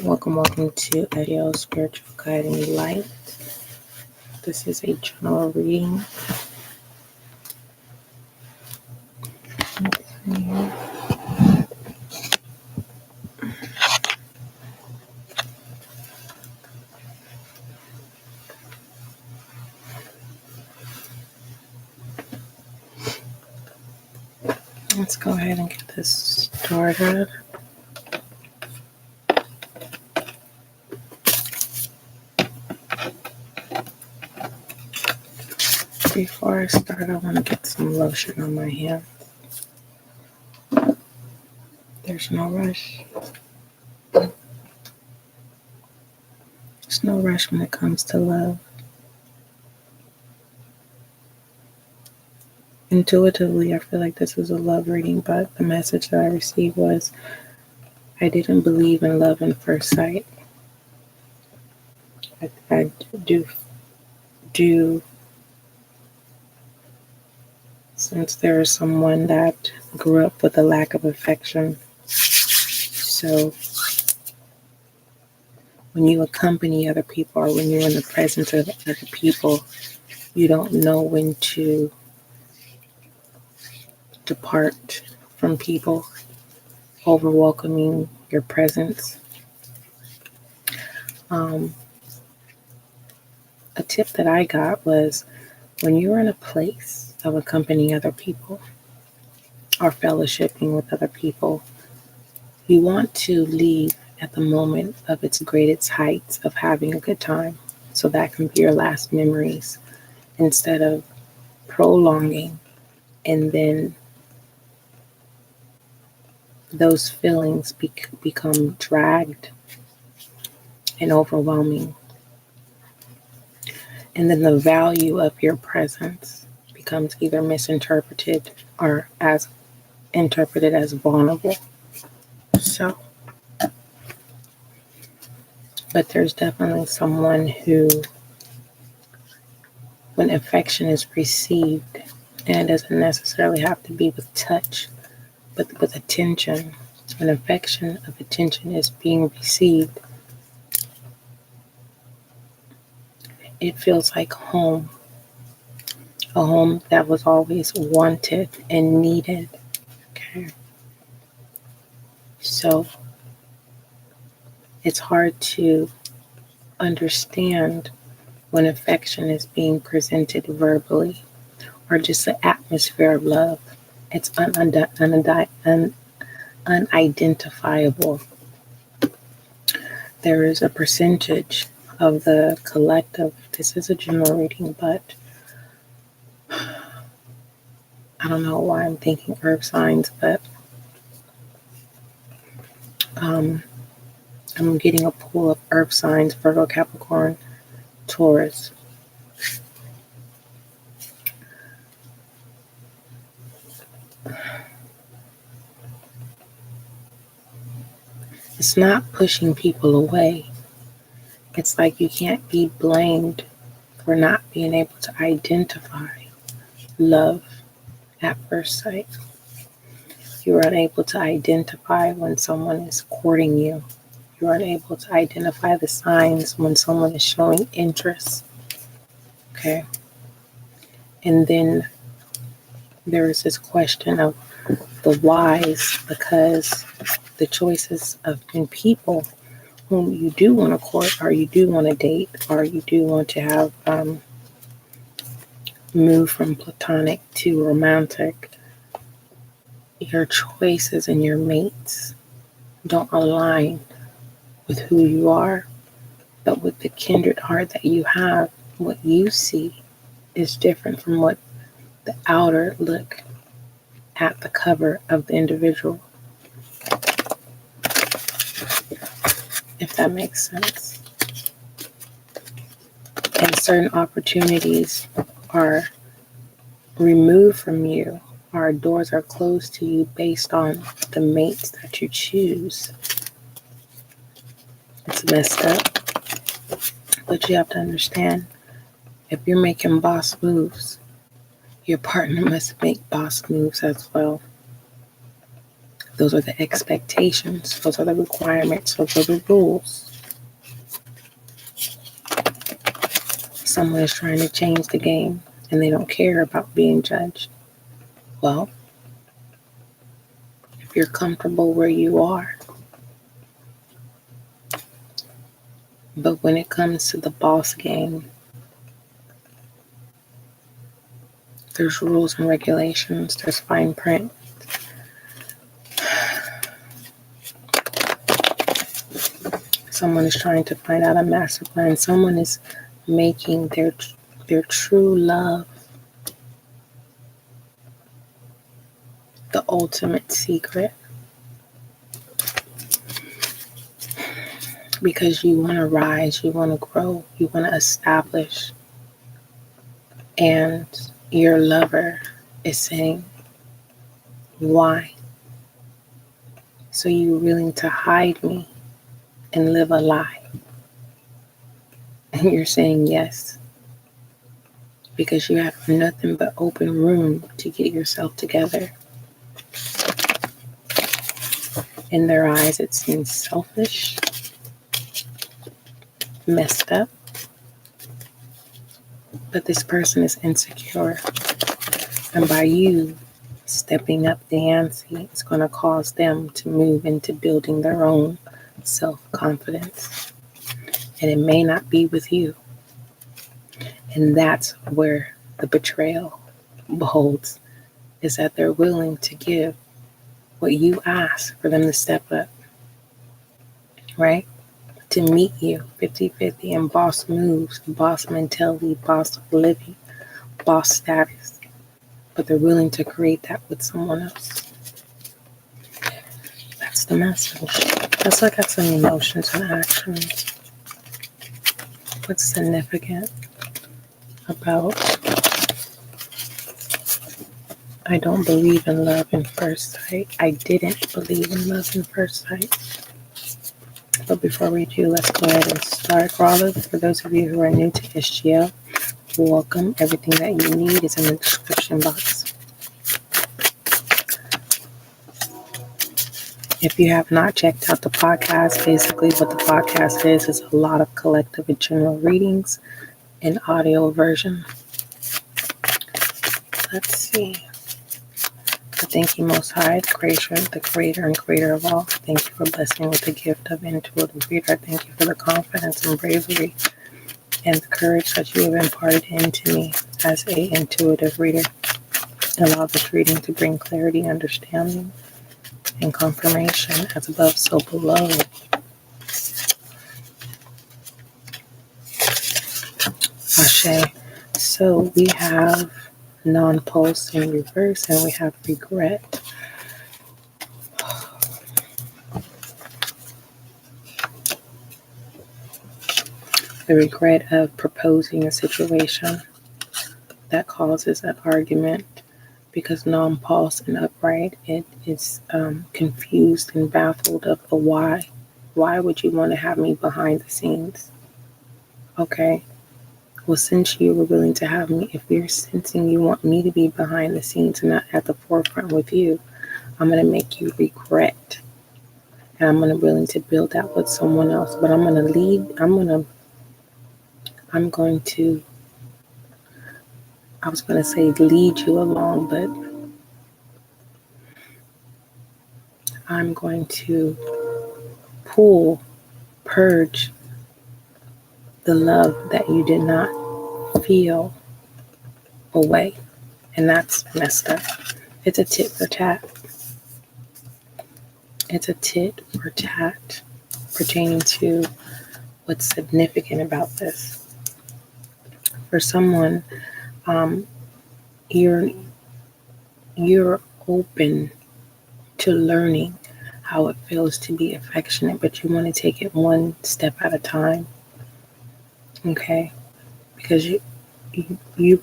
Welcome to Ariel Spiritual Guiding Light. This is a general reading. Let's go ahead and get this started. Before I start, I want to get some lotion on my hands. There's no rush. There's no rush when it comes to love. Intuitively, I feel like this is a love reading, but the message that I received was, I didn't believe in love at first sight. I do since there is someone that grew up with a lack of affection. So when you accompany other people or when you're in the presence of other people, you don't know when to depart from people over welcoming your presence. A tip that I got was, when you're in a place of accompanying other people or fellowshipping with other people, you want to leave at the moment of its greatest heights of having a good time. So that can be your last memories, instead of prolonging and then those feelings become dragged and overwhelming. And then the value of your presence becomes either misinterpreted or as interpreted as vulnerable. So, but there's definitely someone who, when affection is received, and it doesn't necessarily have to be with touch, but with attention, when affection of attention is being received, it feels like home, a home that was always wanted and needed. Okay. So it's hard to understand when affection is being presented verbally or just an atmosphere of love. It's unidentifiable. There is a percentage of the collective. This is a general reading, but I don't know why I'm thinking earth signs, but I'm getting a pool of earth signs: Virgo, Capricorn, Taurus. It's not pushing people away. It's like you can't be blamed for not being able to identify love at first sight. You're unable to identify when someone is courting you. You're unable to identify the signs when someone is showing interest. Okay. And then there is this question of the whys, because the choices of people whom you do want to court, or you do want to date, or you do want to have move from platonic to romantic, your choices and your mates don't align with who you are, but with the kindred heart that you have. What you see is different from what the outer look at the cover of the individual, if that makes sense. And certain opportunities are removed from you, or doors are closed to you based on the mates that you choose. It's messed up, but you have to understand, if you're making boss moves, your partner must make boss moves as well. Those are the expectations. Those are the requirements. Those are the rules. Someone is trying to change the game and they don't care about being judged. Well, if you're comfortable where you are, but when it comes to the boss game, there's rules and regulations, there's fine print. Someone is trying to find out a master plan. Someone is making their true love the ultimate secret. Because you want to rise, you want to grow, you want to establish. And your lover is saying, why? So you're willing to hide me and live a lie. And you're saying yes. Because you have nothing but open room to get yourself together. In their eyes, it seems selfish, messed up. But this person is insecure. And by you stepping up the ante, it's going to cause them to move into building their own self-confidence. And it may not be with you. And that's where the betrayal beholds, is that they're willing to give what you ask for them to step up, right? To meet you 50-50 in boss moves, boss mentality, boss living, boss status. But they're willing to create that with someone else. That's the message. Let's look at some emotions and actions. What's significant about I don't believe in love in first sight. I didn't believe in love in first sight. But before we do, let's go ahead and start. For those of you who are new to SGL, welcome. Everything that you need is in the description box. If you have not checked out the podcast, basically what the podcast is a lot of collective and general readings in audio version. Let's see. I thank you, Most High, the creator and creator of all. Thank you for blessing me with the gift of intuitive reader. I thank you for the confidence and bravery and the courage that you have imparted into me as a intuitive reader. Allow this reading to bring clarity, understanding, and confirmation, as above, so below. Ashe. So we have non-pulse in reverse, and we have regret. The regret of proposing a situation that causes an argument, because non-pulse and upright, it is confused and baffled of the why. Why would you want to have me behind the scenes? Okay. Well, since you were willing to have me, if you're sensing you want me to be behind the scenes and not at the forefront with you, I'm going to make you regret. And I'm going to be willing to build that with someone else. But I'm going to lead, I was going to say lead you along, but I'm going to purge the love that you did not feel away. And that's messed up. It's a tit for tat. It's a tit for tat pertaining to what's significant about this. For someone, you're open to learning how it feels to be affectionate, but you want to take it one step at a time. Okay? Because you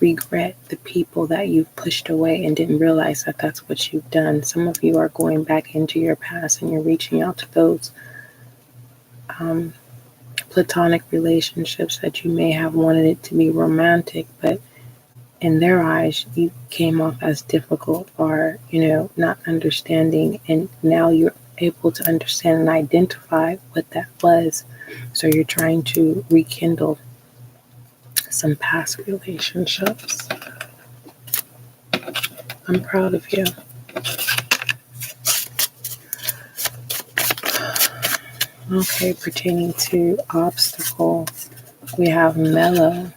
regret the people that you've pushed away and didn't realize that that's what you've done. Some of you are going back into your past and you're reaching out to those platonic relationships that you may have wanted it to be romantic, but in their eyes, you came off as difficult or, not understanding. And now you're able to understand and identify what that was. So you're trying to rekindle some past relationships. I'm proud of you. Okay, pertaining to obstacle, we have mellow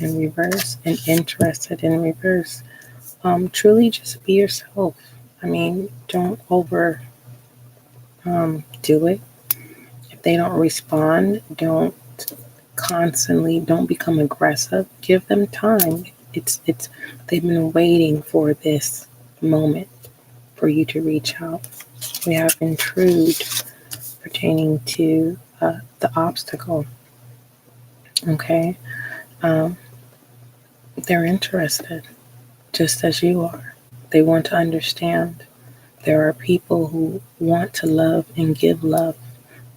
in reverse and interested in reverse. Truly just be yourself. Don't over do it. If they don't respond, don't become aggressive. Give them time. They've been waiting for this moment for you to reach out. We have intrude pertaining to the obstacle. Okay. They're interested just as you are. They want to understand. There are people who want to love and give love,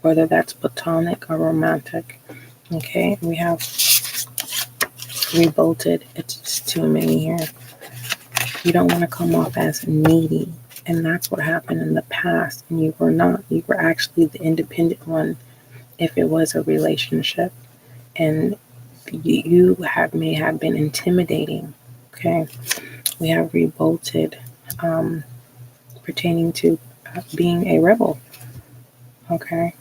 whether that's platonic or romantic. Okay, we have revolted. It's just too many here. You don't want to come off as needy. And that's what happened in the past. And you were not. You were actually the independent one if it was a relationship. And you may have been intimidating. Okay, we have revolted pertaining to being a rebel. Okay.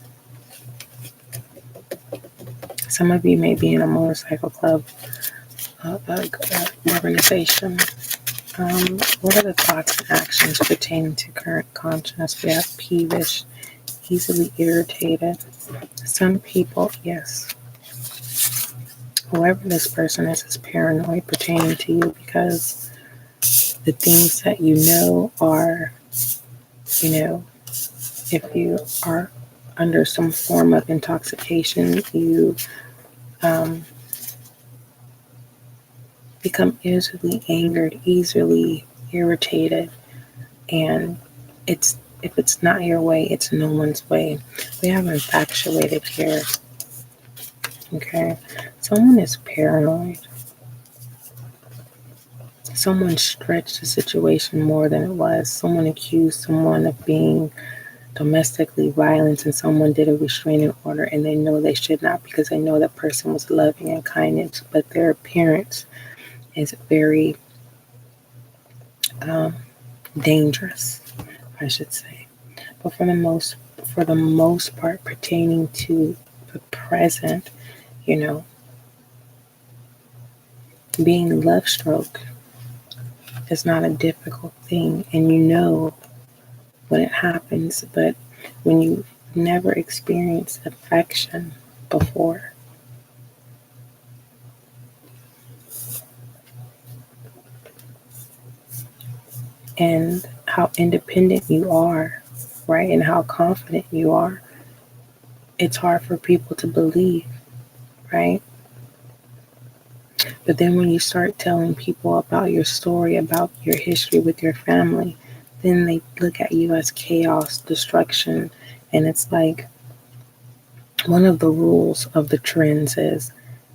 Some of you may be in a motorcycle club organization. What are the thoughts and actions pertaining to current consciousness? We have peevish, easily irritated. Some people, yes. Whoever this person is paranoid pertaining to you because the things that you know are, if you are under some form of intoxication, you become easily angered, easily irritated, and if it's not your way, it's no one's way. We have infatuated here. Okay, someone is paranoid. Someone stretched the situation more than it was. Someone accused someone of being domestically violent, and someone did a restraining order, and they know they should not because they know that person was loving and kindness, but their appearance is very dangerous, I should say. But for the most part, pertaining to the present, being love stroke is not a difficult thing, and when it happens, but when you never experienced affection before, and how independent you are, right, and how confident you are, it's hard for people to believe, right? But then when you start telling people about your story, about your history with your family, then they look at you as chaos, destruction, and it's like one of the rules of the trends is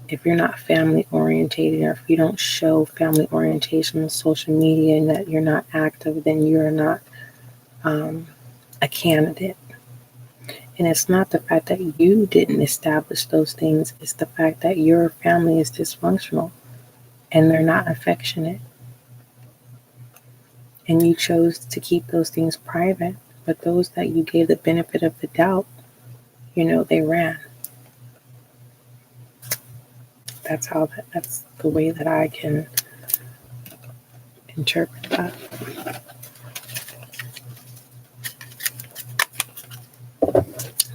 if you're not family orientated, or if you don't show family orientation on social media and that you're not active, then you're not a candidate. And it's not the fact that you didn't establish those things, it's the fact that your family is dysfunctional and they're not affectionate. And you chose to keep those things private, but those that you gave the benefit of the doubt, they ran. That's the way that I can interpret that.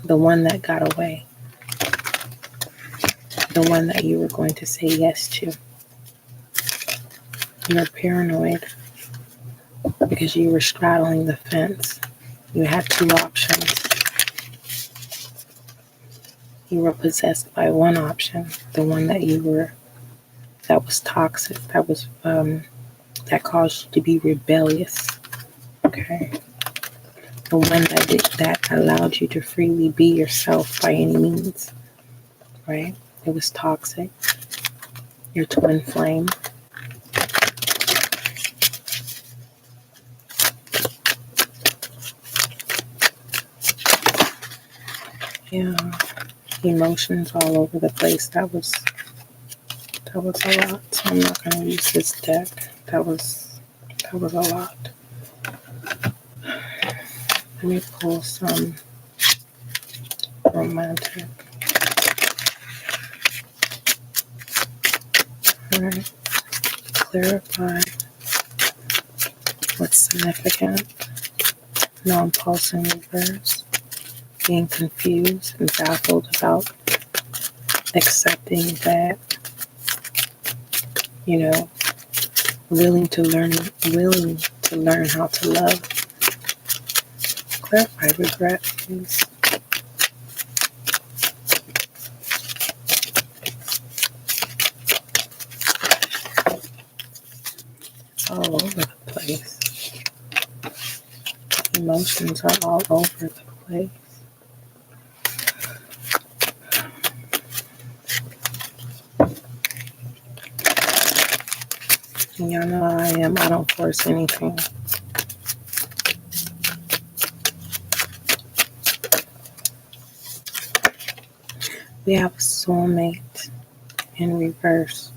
The one that got away. The one that you were going to say yes to. You're paranoid because you were straddling the fence. You had two options. You were possessed by one option, the one that was toxic, that caused you to be rebellious. Okay. The one that allowed you to freely be yourself by any means. Right? It was toxic. Your twin flame. Yeah, emotions all over the place. That was a lot. So I'm not gonna use this deck. That was a lot. Let me pull some romantic. All right, clarify what's significant. Non-pulsing reverse. Being confused and baffled about accepting that, willing to learn how to love. Clarify regret, please. It's all over the place. Emotions are all over the place. And y'all know how I am. I don't force anything. We have soulmate in reverse.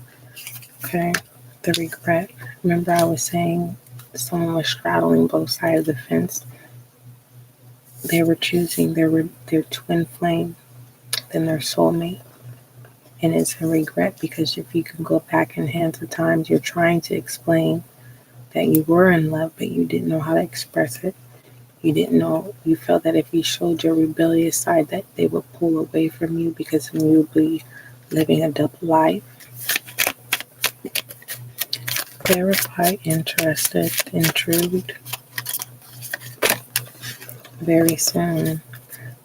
Okay. The regret. Remember I was saying someone was straddling both sides of the fence. They were choosing their twin flame than their soulmate. And it's a regret because if you can go back in hands of times, you're trying to explain that you were in love, but you didn't know how to express it. You didn't know, you felt that if you showed your rebellious side that they would pull away from you because you would be living a double life. Clarify, interested, intrigued. Very soon.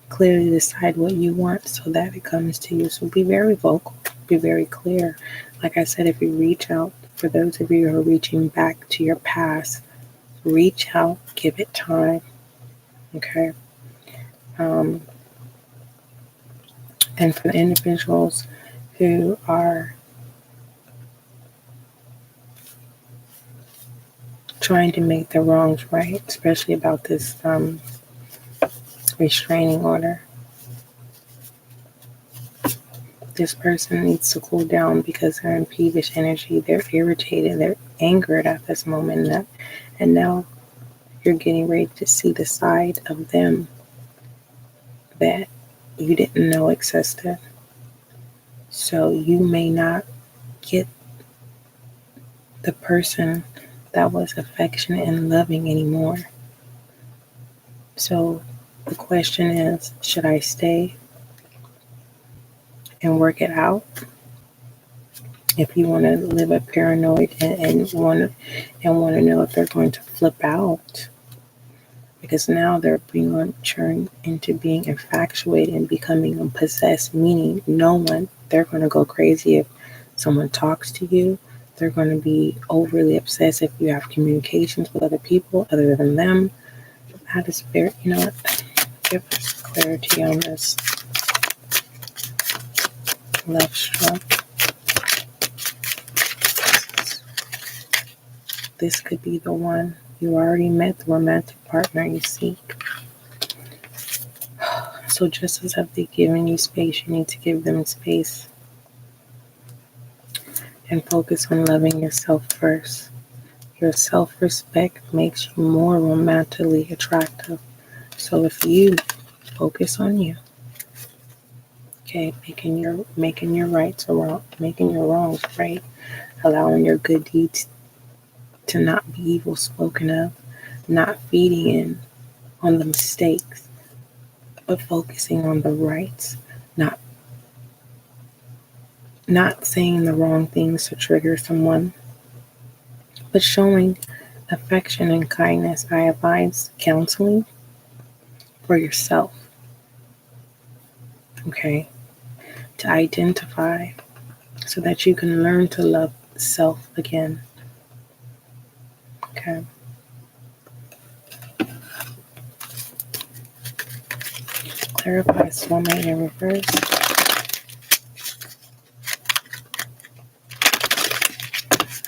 Clearly decide what you want so that it comes to you. So be very vocal, be very clear. Like I said, if you reach out, for those of you who are reaching back to your past, reach out, give it time. Okay. And for the individuals who are trying to make the wrongs right, especially about this restraining order, this person needs to cool down because they're in peevish energy, they're irritated, they're angered at this moment, and now you're getting ready to see the side of them that you didn't know existed. So you may not get the person that was affectionate and loving anymore. So the question is, should I stay and work it out? If you want to live a paranoid and want to know if they're going to flip out, because now they're being turned into being infatuated and becoming possessed, meaning they're going to go crazy if someone talks to you. They're going to be overly obsessed if you have communications with other people other than them. That is very, give us clarity on this love struck. This could be the one. You already met the romantic partner you seek. So just as if they've given you space, you need to give them space. And focus on loving yourself first. Your self-respect makes you more romantically attractive. So if you focus on you, okay, making your rights wrong, making your wrongs right, allowing your good deeds to not be evil spoken of, not feeding in on the mistakes, but focusing on the rights, not saying the wrong things to trigger someone, but showing affection and kindness. I advise counseling for yourself, okay, to identify so that you can learn to love self again, okay. Clarify soulmate in reverse.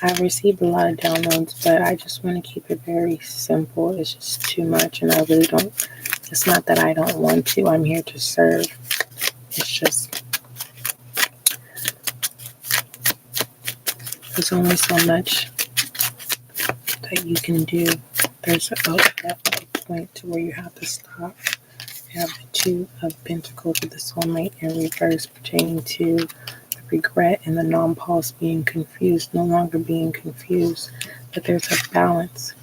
I've received a lot of downloads, but I just want to keep it very simple. It's just too much, and I really don't. It's not that I don't want to. I'm here to serve. There's only so much that you can do. There's definitely a point to where you have to stop. You have the Two of Pentacles with the soulmate in reverse, pertaining to the regret and the non-pulse being confused, no longer being confused. But there's a balance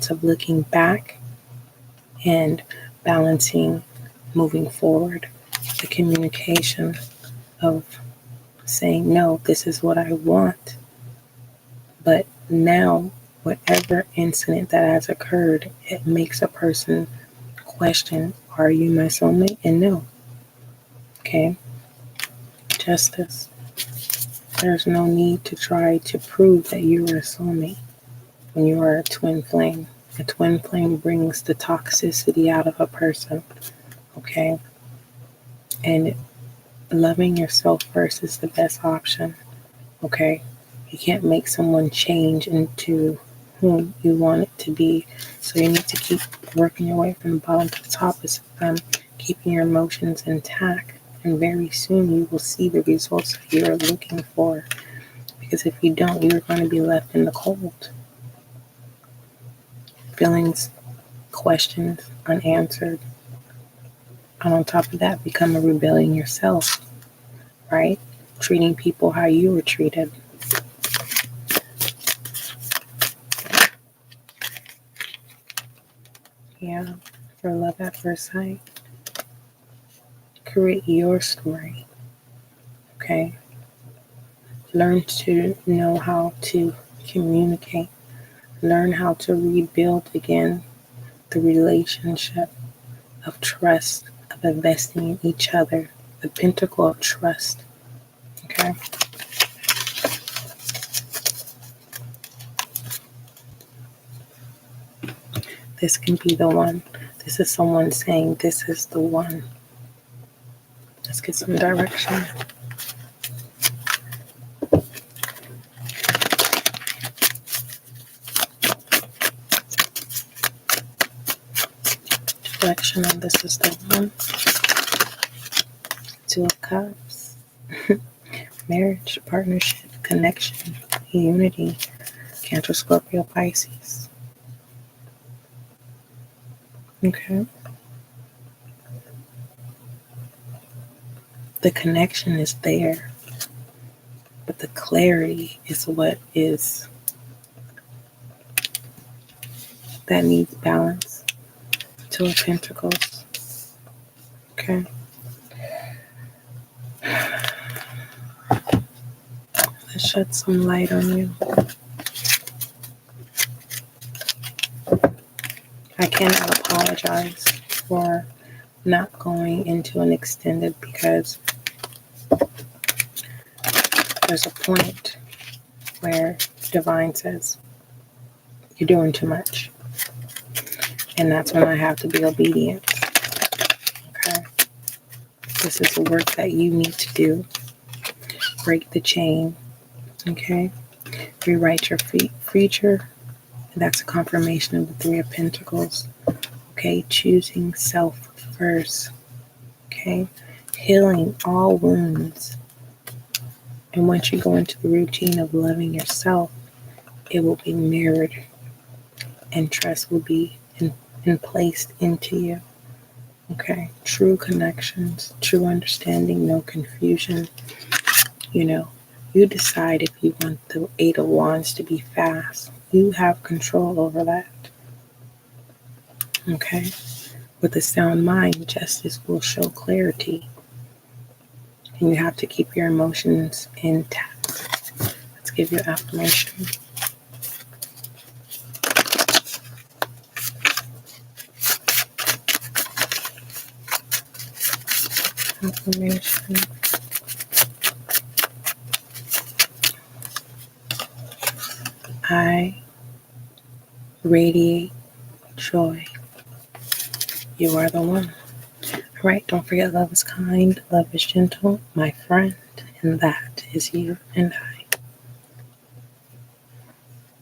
of looking back and balancing moving forward. The communication of saying, no, this is what I want. But now, whatever incident that has occurred, it makes a person question, are you my soulmate? And no. Okay? Justice. There's no need to try to prove that you are a soulmate when you are a twin flame. A twin flame brings the toxicity out of a person. Okay? And loving yourself first is the best option. Okay? You can't make someone change into whom you want it to be. So you need to keep working your way from the bottom to the top, keeping your emotions intact. And very soon you will see the results that you are looking for. Because if you don't, you're going to be left in the cold. Feelings, questions, unanswered. And on top of that, become a rebellion yourself. Right? Treating people how you were treated. Yeah, for love at first sight. Create your story. Okay? Learn to know how to communicate. Learn how to rebuild again the relationship of trust, of investing in each other. The pinnacle of trust. Okay? This can be the one. This is someone saying, this is the one. Let's get some direction. Direction on this is the one. Two of Cups. Marriage, partnership, connection, unity. Cancer, Scorpio, Pisces. Okay. The connection is there, but the clarity is what is that needs balance. Two of Pentacles. Okay. Let's shed some light on you. I cannot apologize for not going into an extended because there's a point where Divine says, you're doing too much. And that's when I have to be obedient. Okay. This is the work that you need to do. Break the chain. Okay. Rewrite your future. That's a confirmation of the Three of Pentacles. Okay. Choosing self first. Okay. Healing all wounds. And once you go into the routine of loving yourself, it will be mirrored and trust will be placed into you. Okay. True connections, true understanding, no confusion. You decide if you want the Eight of Wands to be fast. You have control over that. Okay. With a sound mind, justice will show clarity. And you have to keep your emotions intact. Let's give you affirmation. Affirmation. I radiate joy. You are the one. All right, don't forget, love is kind, love is gentle, my friend, and that is you and I.